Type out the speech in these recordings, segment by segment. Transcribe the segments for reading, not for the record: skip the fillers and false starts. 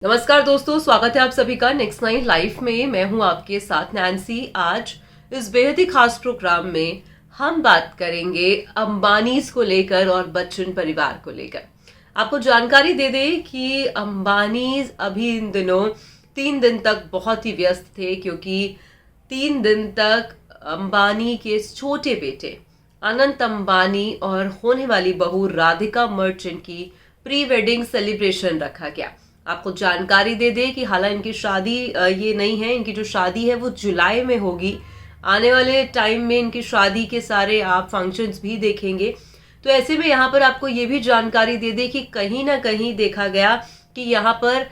नमस्कार दोस्तों, स्वागत है आप सभी का नेक्स्ट नाइन लाइफ में। मैं हूं आपके साथ नैन्सी। आज इस बेहद ही खास प्रोग्राम में हम बात करेंगे अंबानीज को लेकर और बच्चन परिवार को लेकर। आपको जानकारी दे दें कि अंबानीज अभी इन दिनों 3 दिन तक बहुत ही व्यस्त थे, क्योंकि 3 दिन तक अंबानी के छोटे बेटे अनंत अंबानी और होने वाली बहू राधिका मर्चेंट की प्री वेडिंग सेलिब्रेशन रखा गया। आपको जानकारी दे दे कि हालांकि इनकी शादी ये नहीं है, इनकी जो शादी है वो जुलाई में होगी। आने वाले टाइम में इनकी शादी के सारे आप फंक्शंस भी देखेंगे। तो ऐसे में यहाँ पर आपको ये भी जानकारी दे दे कि कहीं ना कहीं देखा गया कि यहाँ पर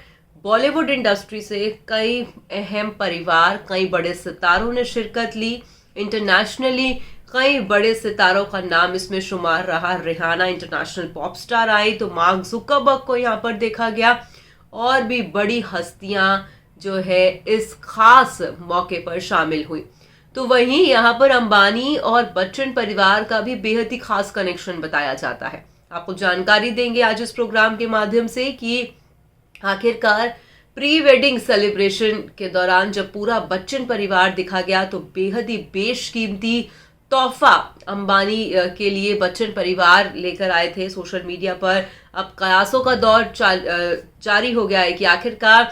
बॉलीवुड इंडस्ट्री से कई अहम परिवार, कई बड़े सितारों ने शिरकत ली। इंटरनेशनली कई बड़े सितारों का नाम इसमें शुमार रहा। रिहाना इंटरनेशनल पॉप स्टार आई, तो मार्क जुकरबर्ग को यहाँ पर देखा गया और भी बड़ी हस्तियां जो है इस खास मौके पर शामिल हुई। तो वहीं यहाँ पर अंबानी और बच्चन परिवार का भी बेहद ही खास कनेक्शन बताया जाता है। आपको जानकारी देंगे आज इस प्रोग्राम के माध्यम से कि आखिरकार प्री वेडिंग सेलिब्रेशन के दौरान जब पूरा बच्चन परिवार दिखा गया तो बेहद ही बेशकीमती तोहफा अंबानी के लिए बच्चन परिवार लेकर आए थे। सोशल मीडिया पर अब कयासों का दौर जारी हो गया है कि आखिरकार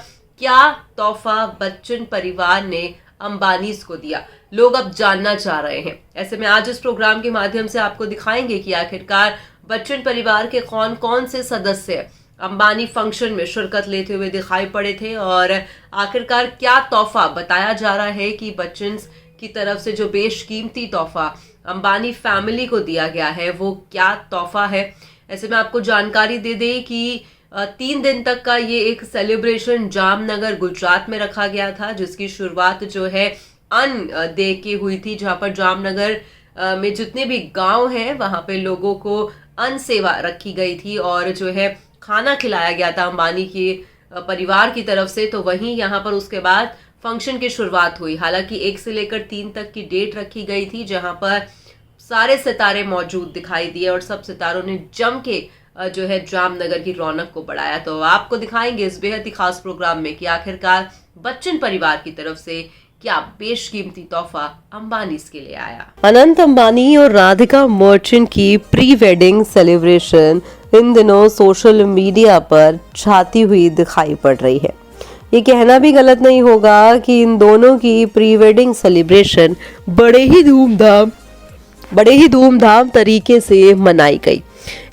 क्या तोहफा बच्चन परिवार ने अंबानीज को दिया। लोग अब जानना चाह रहे हैं। ऐसे में आज इस प्रोग्राम के माध्यम से आपको दिखाएंगे कि आखिरकार बच्चन परिवार के कौन कौन से सदस्य अंबानी फंक्शन में शिरकत लेते हुए दिखाई पड़े थे और आखिरकार क्या तोहफा बताया जा रहा है कि बच्चन की तरफ से जो बेशकीमती तोहफा अंबानी फैमिली को दिया गया है वो क्या तोहफा है। ऐसे में आपको जानकारी दे दे कि 3 दिन तक का ये एक सेलिब्रेशन जामनगर गुजरात में रखा गया था, जिसकी शुरुआत जो है अन्न दे के हुई थी, जहां पर जामनगर में जितने भी गांव हैं वहां पे लोगों को अन्न सेवा रखी गई थी और जो है खाना खिलाया गया था अंबानी के परिवार की तरफ से। तो वहीं यहाँ पर उसके बाद फंक्शन की शुरुआत हुई। हालांकि 1 से लेकर 3 तक की डेट रखी गई थी, जहां पर सारे सितारे मौजूद दिखाई दिए और सब सितारों ने जम के जो है जामनगर की रौनक को बढ़ाया। तो आपको दिखाएंगे इस बेहद ही खास प्रोग्राम में कि आखिरकार बच्चन परिवार की तरफ से क्या बेशकीमती तोहफा अंबानी के लिए आया। अनंत अंबानी और राधिका मर्चेंट की प्री वेडिंग सेलिब्रेशन इन दिनों सोशल मीडिया पर छाती हुई दिखाई पड़ रही है। ये कहना भी गलत नहीं होगा कि इन दोनों की प्री वेडिंग सेलिब्रेशन बड़े ही धूमधाम तरीके से मनाई गई।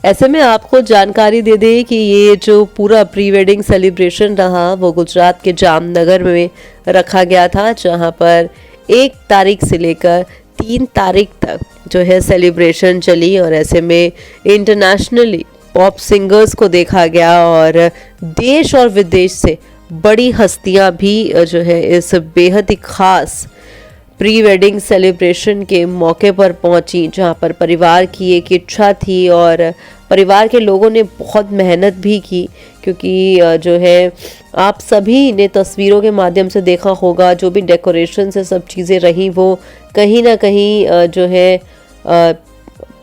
ऐसे में आपको जानकारी दे दे कि ये जो पूरा प्री वेडिंग सेलिब्रेशन रहा वो गुजरात के जामनगर में रखा गया था, जहां पर 1 तारीख से लेकर 3 तारीख तक जो है सेलिब्रेशन चली और ऐसे में इंटरनेशनली पॉप सिंगर्स को देखा गया और देश और विदेश से बड़ी हस्तियां भी जो है इस बेहद ही खास प्री वेडिंग सेलिब्रेशन के मौके पर पहुंची, जहां पर परिवार की एक इच्छा थी और परिवार के लोगों ने बहुत मेहनत भी की, क्योंकि जो है आप सभी ने तस्वीरों के माध्यम से देखा होगा जो भी डेकोरेशन से सब चीज़ें रही वो कहीं ना कहीं जो है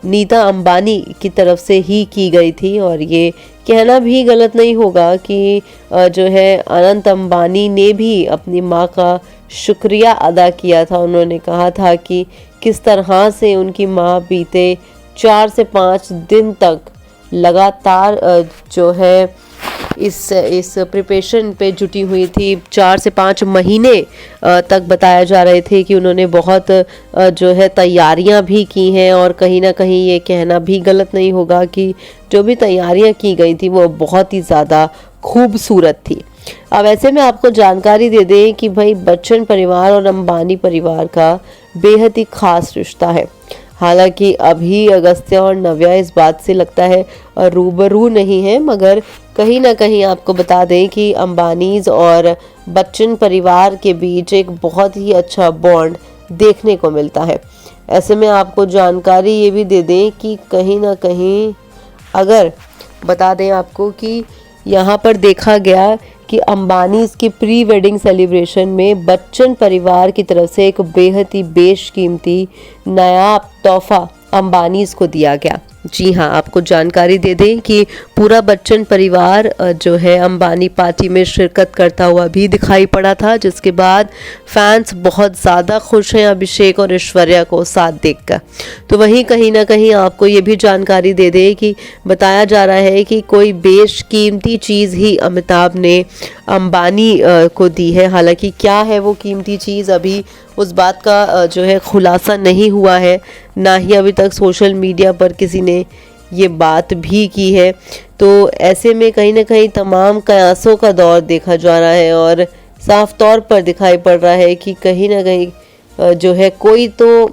नीता अंबानी की तरफ से ही की गई थी। और ये कहना भी गलत नहीं होगा कि जो है अनंत अंबानी ने भी अपनी माँ का शुक्रिया अदा किया था। उन्होंने कहा था कि किस तरह से उनकी माँ बीते 4 से 5 दिन तक लगातार जो है इस प्रिपरेशन पे जुटी हुई थी। 4 से 5 महीने तक बताया जा रहे थे कि उन्होंने बहुत जो है तैयारियां भी की हैं और कहीं ना कहीं ये कहना भी गलत नहीं होगा कि जो भी तैयारियां की गई थी वो बहुत ही ज़्यादा खूबसूरत थी। अब ऐसे में आपको जानकारी दे दें कि भाई बच्चन परिवार और अंबानी परिवार का बेहद ही खास रिश्ता है। हालांकि अभी अगस्त्या और नव्या इस बात से लगता है रूबरू नहीं है, मगर कहीं ना कहीं आपको बता दें कि अंबानीज और बच्चन परिवार के बीच एक बहुत ही अच्छा बॉन्ड देखने को मिलता है। ऐसे में आपको जानकारी ये भी दे दें कि कहीं ना कहीं अगर बता दें आपको कि यहाँ पर देखा गया कि अंबानी की प्री वेडिंग सेलिब्रेशन में बच्चन परिवार की तरफ से एक बेहद ही बेशकीमती नया तोहफा अंबानीज को दिया गया। जी हाँ, आपको जानकारी दे दें कि पूरा बच्चन परिवार जो है अंबानी पार्टी में शिरकत करता हुआ भी दिखाई पड़ा था, जिसके बाद फैंस बहुत ज़्यादा खुश हैं अभिषेक और ऐश्वर्या को साथ देखकर। तो वहीं कहीं ना कहीं आपको ये भी जानकारी दे दें कि बताया जा रहा है कि कोई बेशकीमती चीज़ ही अमिताभ ने अंबानी को दी है। हालांकि क्या है वो कीमती चीज़, अभी उस बात का जो है खुलासा नहीं हुआ है, ना ही अभी तक सोशल मीडिया पर किसी ने ये बात भी की है। तो ऐसे में कहीं ना कहीं तमाम कयासों का दौर देखा जा रहा है और साफ तौर पर दिखाई पड़ रहा है कि कहीं ना कहीं जो है कोई तो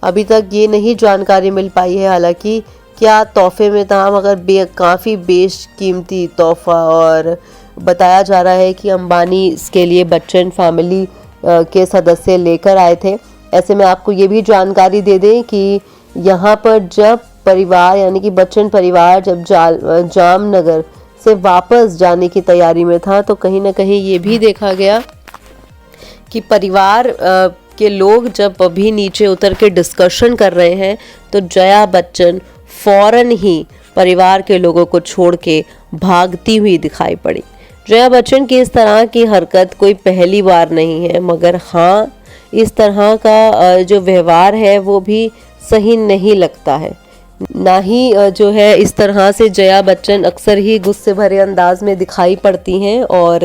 अभी तक ये नहीं जानकारी मिल पाई है हालांकि क्या तोहफे में था, मगर काफ़ी बेशकीमती तोहफा। और बताया जा रहा है कि अंबानी इसके लिए बच्चन फैमिली के सदस्य लेकर आए थे। ऐसे में आपको ये भी जानकारी दे दें कि यहाँ पर जब परिवार यानी कि बच्चन परिवार जब जामनगर से वापस जाने की तैयारी में था, तो कहीं ना कहीं ये भी देखा गया कि परिवार के लोग जब अभी नीचे उतर के डिस्कशन कर रहे हैं तो जया बच्चन फौरन ही परिवार के लोगों को छोड़ के भागती हुई दिखाई पड़ी। जया बच्चन की इस तरह की हरकत कोई पहली बार नहीं है, मगर हाँ इस तरह का जो व्यवहार है वो भी सही नहीं लगता है। ना ही जो है इस तरह से जया बच्चन अक्सर ही गुस्से भरे अंदाज में दिखाई पड़ती हैं और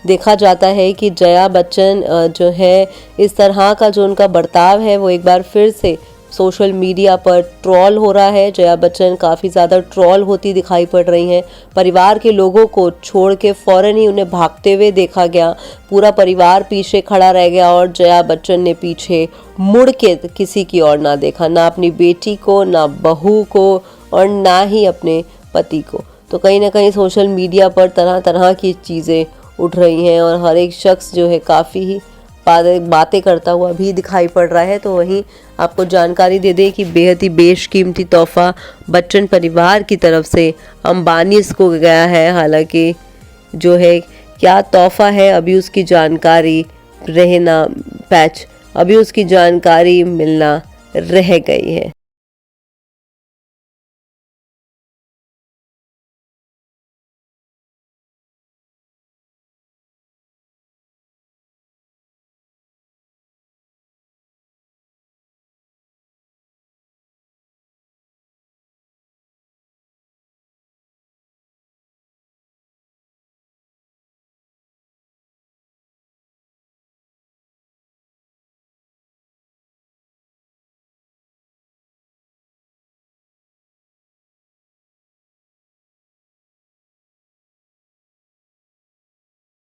देखा जाता है कि जया बच्चन जो है इस तरह का जो उनका बर्ताव है वो एक बार फिर से सोशल मीडिया पर ट्रोल हो रहा है। जया बच्चन काफ़ी ज़्यादा ट्रोल होती दिखाई पड़ रही हैं। परिवार के लोगों को छोड़ के फ़ौरन ही उन्हें भागते हुए देखा गया। पूरा परिवार पीछे खड़ा रह गया और जया बच्चन ने पीछे मुड़ के किसी की ओर ना देखा, ना अपनी बेटी को, ना बहू को और ना ही अपने पति को। तो कहीं ना कहीं सोशल मीडिया पर तरह तरह की चीज़ें उठ रही हैं और हर एक शख्स जो है काफ़ी ही बातें करता हुआ भी दिखाई पड़ रहा है। तो वहीं आपको जानकारी दे दें कि बेहद ही बेशकीमती तोहफा बच्चन परिवार की तरफ से अंबानी को गया है। हालांकि जो है क्या तोहफा है अभी उसकी जानकारी रहना पैच अभी उसकी जानकारी मिलना रह गई है।